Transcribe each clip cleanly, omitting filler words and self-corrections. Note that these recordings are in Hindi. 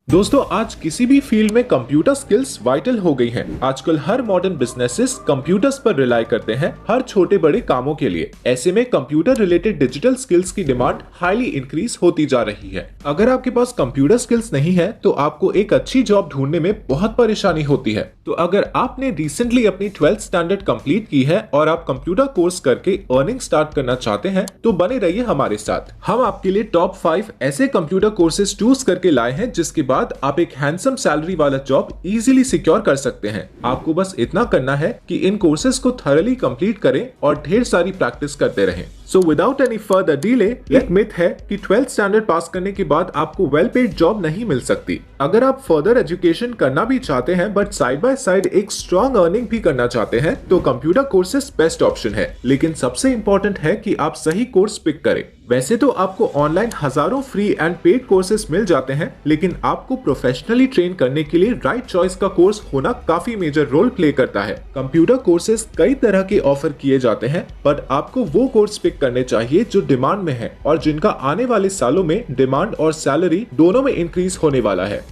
दोस्तों आज किसी भी फील्ड में कंप्यूटर स्किल्स वाइटल हो गई हैं। आजकल हर मॉडर्न बिजनेसेस कंप्यूटर्स पर रिलाई करते हैं हर छोटे बड़े कामों के लिए। ऐसे में कंप्यूटर रिलेटेड डिजिटल स्किल्स की डिमांड हाईली इंक्रीज होती जा रही है। अगर आपके पास कंप्यूटर स्किल्स नहीं है तो आपको एक अच्छी जॉब ढूंढने में बहुत परेशानी होती है। तो अगर आपने रिसेंटली अपनी 12th स्टैंडर्ड कंप्लीट की है और आप कंप्यूटर कोर्स करके अर्निंग स्टार्ट करना चाहते हैं तो बने रहिए हमारे साथ। हम आपके लिए टॉप 5 ऐसे कंप्यूटर कोर्सेज चूज करके लाए हैं जिसके बाद आप एक हैंडसम सैलरी वाला जॉब इजीली सिक्योर कर सकते हैं। आपको बस इतना करना है कि इन कोर्सेज को थॉरली कंप्लीट करें और ढेर सारी प्रैक्टिस करते रहें। So without any further delay, एक मिथ है कि 12th स्टैंडर्ड पास करने के बाद आपको वेल पेड जॉब नहीं मिल सकती। अगर आप फर्दर एजुकेशन करना भी चाहते हैं बट साइड बाय साइड एक स्ट्रॉन्ग अर्निंग भी करना चाहते हैं तो कंप्यूटर कोर्सेज बेस्ट ऑप्शन है। लेकिन सबसे इंपॉर्टेंट है कि आप सही कोर्स पिक करें। वैसे तो आपको ऑनलाइन हजारों फ्री एंड पेड कोर्सेज मिल जाते हैं, लेकिन आपको प्रोफेशनली ट्रेन करने के लिए राइट चॉइस का कोर्स होना काफी मेजर रोल प्ले करता है। कंप्यूटर कोर्सेज कई तरह के ऑफर किए जाते हैं, बट आपको वो कोर्स पिक करने चाहिए जो डिमांड में है और जिनका आने वाले सालों में डिमांड और सैलरी दोनों में इंक्रीज होने वाला है।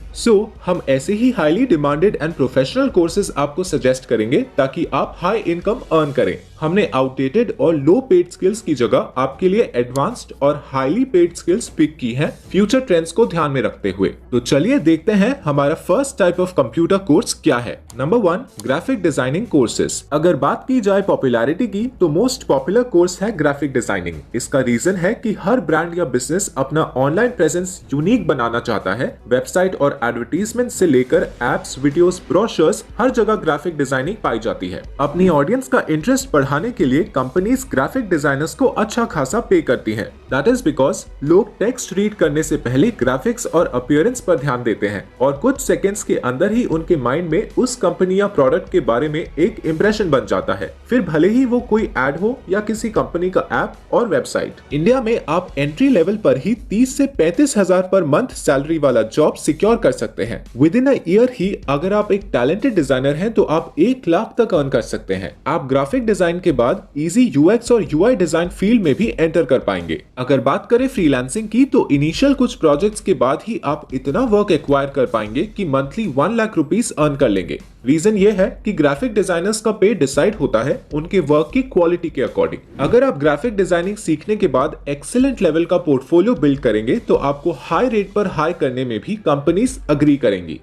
हम ऐसे ही highly demanded and professional courses आपको सजेस्ट करेंगे ताकि आप हाई इनकम अर्न करें। हमने आउटडेटेड और लो पेड स्किल्स की जगह आपके लिए एडवांस्ड और हाईली पेड स्किल्स पिक की हैं, फ्यूचर ट्रेंड्स को ध्यान में रखते हुए। तो चलिए देखते हैं हमारा first type of computer course क्या है। Number 1, graphic designing courses. अगर बात की जाए पॉपुलैरिटी की तो मोस्ट पॉपुलर कोर्स है ग्राफिक डिजाइनिंग। इसका रीजन है कि हर ब्रांड या बिजनेस अपना ऑनलाइन प्रेजेंस यूनिक बनाना चाहता है। वेबसाइट और एडवर्टीजमेंट से लेकर एप्स, वीडियोस, ब्रोशर्स, हर जगह ग्राफिक डिजाइनिंग पाई जाती है। अपनी ऑडियंस का इंटरेस्ट बढ़ाने के लिए कंपनीज ग्राफिक डिजाइनर्स को अच्छा खासा पे करती हैं। दैट इज बिकॉज लोग टेक्स्ट रीड करने से पहले ग्राफिक्स और अपीयरेंस पर ध्यान देते हैं और कुछ सेकंड्स के अंदर ही उनके माइंड में उस कंपनी या प्रोडक्ट के बारे में एक इंप्रेशन बन जाता है, फिर भले ही वो कोई एड हो या किसी कंपनी का ऐप और वेबसाइट। इंडिया में आप एंट्री लेवल पर ही 30 से 35 हजार पर मंथ सैलरी वाला जॉब सिक्योर कर सकते हैं। विद इन अ ईयर ही अगर आप एक टैलेंटेड डिजाइनर हैं तो आप 1 लाख तक अर्न कर सकते हैं। आप ग्राफिक डिजाइन के बाद इजी यूएक्स और यूआई डिजाइन फील्ड में भी एंटर कर पाएंगे। अगर बात करें फ्रीलांसिंग की तो इनिशियल कुछ प्रोजेक्ट्स के बाद ही आप इतना वर्क एक्वायर कर पाएंगे कि मंथली 1 लाख रुपीस अर्न कर लेंगे। रीजन ये है कि ग्राफिक डिजाइनर्स का पे डिसाइड होता है उनके वर्क की क्वालिटी के अकॉर्डिंग। अगर आप ग्राफिक डिजाइनिंग सीखने के बाद एक्सीलेंट लेवल का पोर्टफोलियो बिल्ड करेंगे तो आपको हाई रेट पर हाई करने में भी कंपनीज अग्री करेंगी।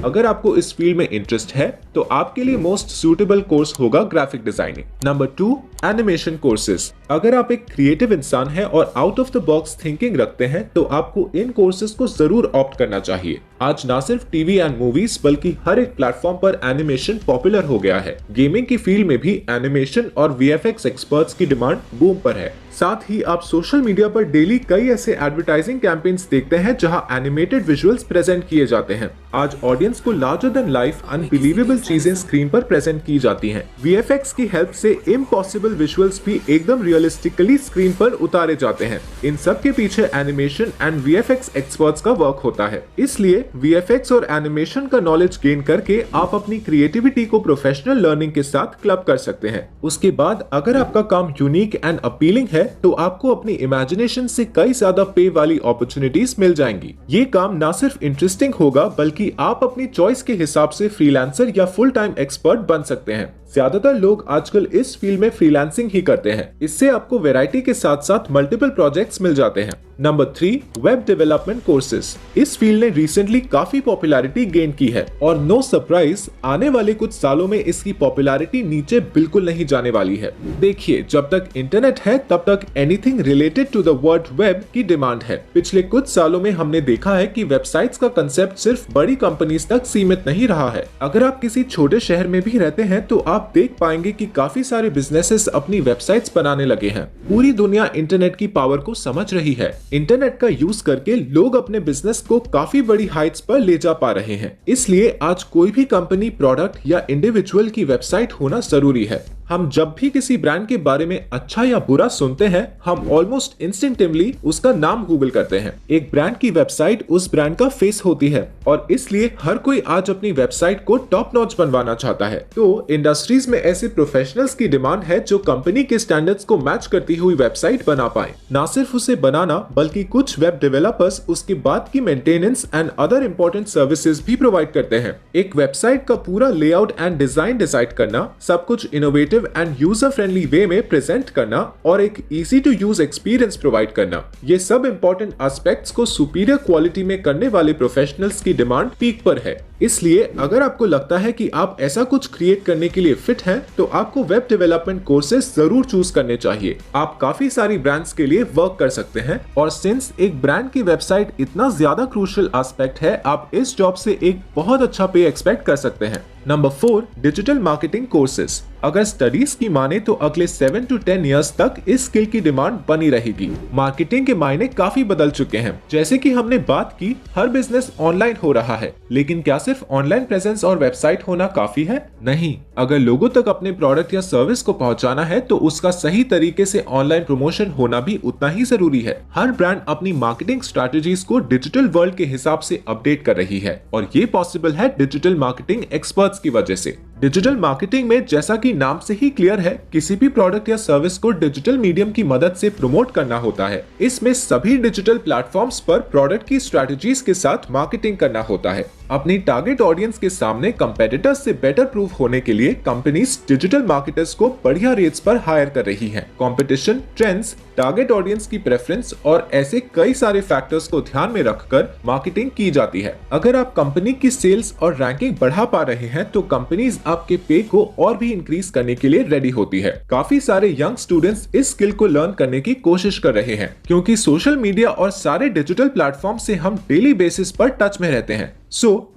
अगर आपको इस फील्ड में इंटरेस्ट है तो आपके लिए मोस्ट सूटेबल कोर्स होगा graphic designing. Number 2, animation courses. अगर आप एक क्रिएटिव इंसान हैं और out of the box thinking रखते हैं तो आपको इन कोर्सेज को जरूर ऑप्ट करना चाहिए। आज ना सिर्फ टीवी एंड मूवीज बल्कि हर एक प्लेटफॉर्म पर एनिमेशन पॉपुलर हो गया है। गेमिंग की फील्ड में भी एनिमेशन और वीएफएक्स एक्सपर्ट्स की डिमांड बूम पर है। साथ ही आप सोशल मीडिया पर डेली कई ऐसे एडवर्टाइजिंग कैंपेन्स देखते हैं जहां एनिमेटेड विजुअल्स प्रेजेंट किए जाते हैं। आज ऑडियंस को लार्जर देन लाइफ अनबिलीवेबल चीजें स्क्रीन पर प्रेजेंट की जाती हैं। वीएफएक्स की हेल्प से इम्पॉसिबल विजुअल्स भी एकदम रियलिस्टिकली स्क्रीन पर उतारे जाते हैं। इन सब के पीछे एनिमेशन एंड वीएफएक्स एक्सपर्ट्स का वर्क होता है। इसलिए वीएफएक्स और एनिमेशन का नॉलेज गेन करके आप अपनी क्रिएटिविटी को प्रोफेशनल लर्निंग के साथ क्लब कर सकते हैं। उसके बाद अगर आपका काम यूनिक एंड अपीलिंग है तो आपको अपनी इमेजिनेशन से कई ज्यादा पे वाली अपॉर्चुनिटीज मिल जाएंगी। ये काम ना सिर्फ इंटरेस्टिंग होगा बल्कि आप अपनी चॉइस के हिसाब से फ्रीलांसर या फुल टाइम एक्सपर्ट बन सकते हैं। ज्यादातर लोग आजकल इस फील्ड में फ्रीलांसिंग ही करते हैं। इससे आपको वैरायटी के साथ साथ मल्टीपल प्रोजेक्ट्स मिल जाते हैं। Number 3, web development courses. इस फील्ड ने रिसेंटली काफी पॉपुलैरिटी गेन की है और नो सरप्राइज आने वाले कुछ सालों में इसकी पॉपुलैरिटी नीचे बिल्कुल नहीं जाने वाली है। देखिए, जब तक इंटरनेट है तब तक anything related to the word web की डिमांड है। पिछले कुछ सालों में हमने देखा है कि वेबसाइट्स का कंसेप्ट सिर्फ बड़ी कंपनीज तक सीमित नहीं रहा है। अगर आप किसी छोटे शहर में भी रहते हैं तो आप देख पाएंगे कि काफी सारे बिजनेसेस अपनी वेबसाइट्स बनाने लगे हैं। पूरी दुनिया इंटरनेट की पावर को समझ रही है। इंटरनेट का यूज करके लोग अपने बिजनेस को काफी बड़ी हाइट्स पर ले जा पा रहे हैं। इसलिए आज कोई भी कंपनी, प्रोडक्ट या इंडिविजुअल की वेबसाइट होना जरूरी है। हम जब भी किसी ब्रांड के बारे में अच्छा या बुरा सुनते हैं, हम ऑलमोस्ट इंस्टिंक्टिवली उसका नाम गूगल करते हैं। एक ब्रांड की वेबसाइट उस ब्रांड का फेस होती है और इसलिए हर कोई आज अपनी वेबसाइट को टॉप नॉच बनवाना चाहता है। तो इंडस्ट्रीज में ऐसे प्रोफेशनल्स की डिमांड है जो कंपनी के स्टैंडर्ड्स को मैच करती हुई वेबसाइट बना पाए। ना सिर्फ उसे बनाना बल्कि कुछ वेब डेवलपर्स उसके बाद की maintenance and other important services भी प्रोवाइड करते हैं। एक वेबसाइट का पूरा लेआउट एंड डिजाइन डिसाइड करना, सब कुछ innovative and user friendly way में प्रेजेंट करना और एक easy to use experience provide करना, ये सब इंपॉर्टेंट एस्पेक्ट्स को सुपीरियर क्वालिटी में करने वाले प्रोफेशनल्स की डिमांड पीक पर है। इसलिए अगर आपको लगता है कि आप ऐसा कुछ क्रिएट करने के लिए फिट हैं, तो आपको वेब डेवलपमेंट कोर्सेज जरूर चूज करने चाहिए। आप काफी सारी ब्रांड्स के लिए वर्क कर सकते हैं और सिंस एक ब्रांड की वेबसाइट इतना ज्यादा क्रूशियल एस्पेक्ट है, आप इस जॉब से एक बहुत अच्छा पे एक्सपेक्ट कर सकते हैं। Number 4, digital marketing courses. अगर स्टडीज की माने तो अगले 7 to 10 इयर्स तक इस स्किल की डिमांड बनी रहेगी। मार्केटिंग के मायने काफी बदल चुके हैं। जैसे कि हमने बात की, हर बिजनेस ऑनलाइन हो रहा है, लेकिन क्या सिर्फ ऑनलाइन प्रेजेंस और वेबसाइट होना काफी है? नहीं, अगर लोगों तक अपने प्रोडक्ट या सर्विस को पहुंचाना है तो उसका सही तरीके से ऑनलाइन प्रमोशन होना भी उतना ही जरूरी है। हर ब्रांड अपनी मार्केटिंग स्ट्रेटजीज को डिजिटल वर्ल्ड के हिसाब से अपडेट कर रही है और ये पॉसिबल है डिजिटल मार्केटिंग एक्सपर्ट्स की वजह से। डिजिटल मार्केटिंग में, जैसा कि नाम से ही क्लियर है, किसी भी प्रोडक्ट या सर्विस को डिजिटल मीडियम की मदद से प्रमोट करना होता है। इसमें सभी डिजिटल प्लेटफॉर्म्स पर प्रोडक्ट की स्ट्रेटजीज के साथ मार्केटिंग करना होता है। अपनी टारगेट ऑडियंस के सामने कंपेटिटर्स से बेटर प्रूफ होने के लिए कंपनीज डिजिटल मार्केटर्स को बढ़िया रेट्स पर हायर कर रही हैं। कंपटीशन, ट्रेंड्स, टारगेट ऑडियंस की प्रेफरेंस और ऐसे कई सारे फैक्टर्स को ध्यान में रखकर मार्केटिंग की जाती है। अगर आप कंपनी की सेल्स और रैंकिंग बढ़ा पा रहे हैं तो कंपनीज आपके पे को और भी इंक्रीज करने के लिए रेडी होती है। काफी सारे यंग स्टूडेंट्स इस स्किल को लर्न करने की कोशिश कर रहे हैं, क्योंकि सोशल मीडिया और सारे डिजिटल प्लेटफॉर्म से हम डेली बेसिस पर टच में रहते हैं।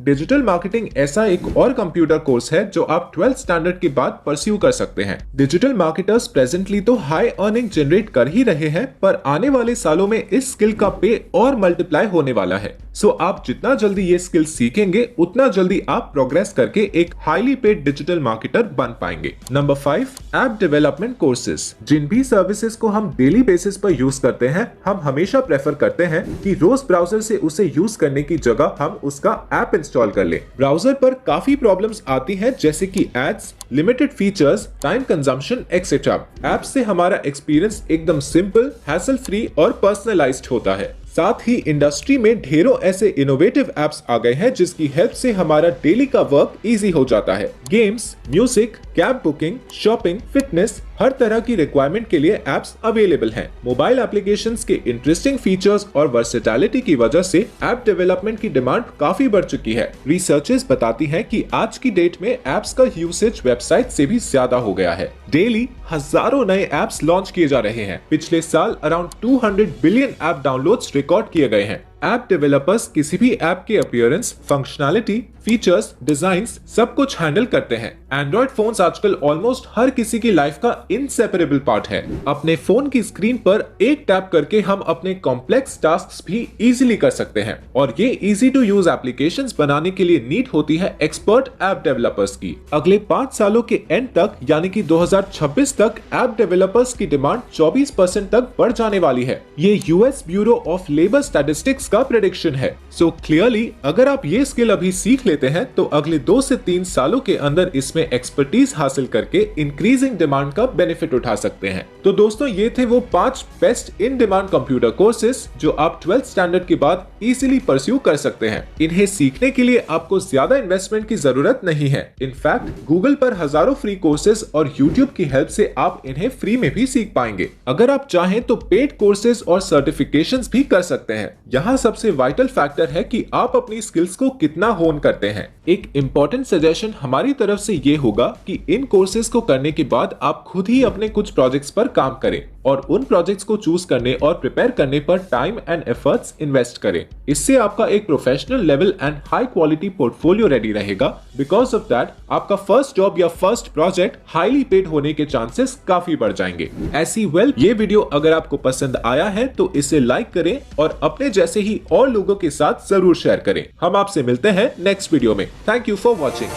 डिजिटल मार्केटिंग ऐसा एक और कंप्यूटर कोर्स है जो आप 12th स्टैंडर्ड के बाद परस्यू कर सकते हैं। डिजिटल मार्केटर्स प्रेजेंटली तो हाई अर्निंग जनरेट कर ही रहे हैं, पर आने वाले सालों में इस स्किल का पे और मल्टीप्लाई होने वाला है। आप जितना जल्दी ये स्किल सीखेंगे, उतना जल्दी आप प्रोग्रेस करके एक हाईली पेड डिजिटल मार्केटर बन पाएंगे। Number 5, app development courses. जिन भी सर्विसेज को हम डेली बेसिस पर यूज करते हैं, हम हमेशा प्रेफर करते हैं कि रोज ब्राउजर से उसे यूज करने की जगह हम उसका ऐप इंस्टॉल कर ले। ब्राउजर पर काफी प्रॉब्लम्स आती हैं, जैसे कि ads, limited features, time consumption etcetera. App से हमारा एक्सपीरियंस एकदम सिंपल, हैसल फ्री और पर्सनलाइज्ड होता है। साथ ही इंडस्ट्री में ढेरों ऐसे इनोवेटिव एप्स आ गए हैं जिसकी हेल्प से हमारा डेली का वर्क इजी हो जाता है। Games, music, cab booking, shopping, fitness, हर तरह की रिक्वायरमेंट के लिए एप्स अवेलेबल हैं। मोबाइल एप्लीकेशंस के इंटरेस्टिंग फीचर्स और वर्सेटैलिटी की वजह से ऐप डेवलपमेंट की डिमांड काफी बढ़ चुकी है। रिसर्चेस बताती हैं कि आज की डेट में एप्स का यूसेज वेबसाइट से भी ज्यादा हो गया है। डेली हजारों नए एप्स लॉन्च किए जा रहे हैं। पिछले साल around 200 billion app downloads record किए गए हैं। ऐप डेवलपर्स किसी भी ऐप के अपीयरेंस, फंक्शनैलिटी, फीचर्स, डिजाइन्स सब कुछ हैंडल करते हैं। एंड्रॉइड फोन्स आजकल ऑलमोस्ट हर किसी की लाइफ का इनसेपरेबल पार्ट है। अपने फोन की स्क्रीन पर एक टैप करके हम अपने कॉम्प्लेक्स टास्क्स भी इजीली कर सकते हैं और ये इजी टू यूज एप्लीकेशंस बनाने के लिए नीड होती है एक्सपर्ट ऐप डेवलपर्स की। अगले 5 सालों के एंड तक, यानी कि 2026 तक, ऐप डेवलपर्स की डिमांड 24% तक बढ़ जाने वाली है। ये US bureau of labour statistics का प्रेडिक्शन है। क्लियरली अगर आप ये स्किल अभी सीख लेते हैं तो अगले 2 से 3 सालों के अंदर इसमें एक्सपर्टीज हासिल करके इंक्रीजिंग डिमांड का बेनिफिट उठा सकते हैं। तो दोस्तों, ये थे वो 5 best in demand computer courses जो आप 12th स्टैंडर्ड के बाद इजीली परस्यू कर सकते हैं। इन्हें सीखने के लिए आपको ज्यादा इन्वेस्टमेंट की जरूरत नहीं है। इनफैक्ट गूगल पर हजारों फ्री कोर्सेज और यूट्यूब की हेल्प से आप इन्हें फ्री में भी सीख पाएंगे। अगर आप चाहें तो पेड कोर्सेज और सर्टिफिकेशंस भी कर सकते हैं। यहाँ सबसे वाइटल फैक्टर है कि आप अपनी स्किल्स को कितना होन करते हैं। एक इंपॉर्टेंट सजेशन हमारी तरफ से ये होगा कि इन कोर्सेज को करने के बाद आप खुद ही अपने कुछ प्रोजेक्ट्स पर काम करें और उन प्रोजेक्ट्स को चूज करने और प्रिपेयर करने पर टाइम एंड एफर्ट्स इन्वेस्ट करें। इससे आपका एक professional level and high quality portfolio ready रहेगा। बिकॉज ऑफ दैट आपका फर्स्ट जॉब या फर्स्ट प्रोजेक्ट हाईली पेड होने के चांसेस काफी बढ़ जाएंगे। ऐसी ये वीडियो अगर आपको पसंद आया है तो इसे लाइक करें और अपने जैसे ही और लोगों के साथ जरूर शेयर करें। हम आपसे मिलते हैं नेक्स्ट वीडियो में। Thank you for watching.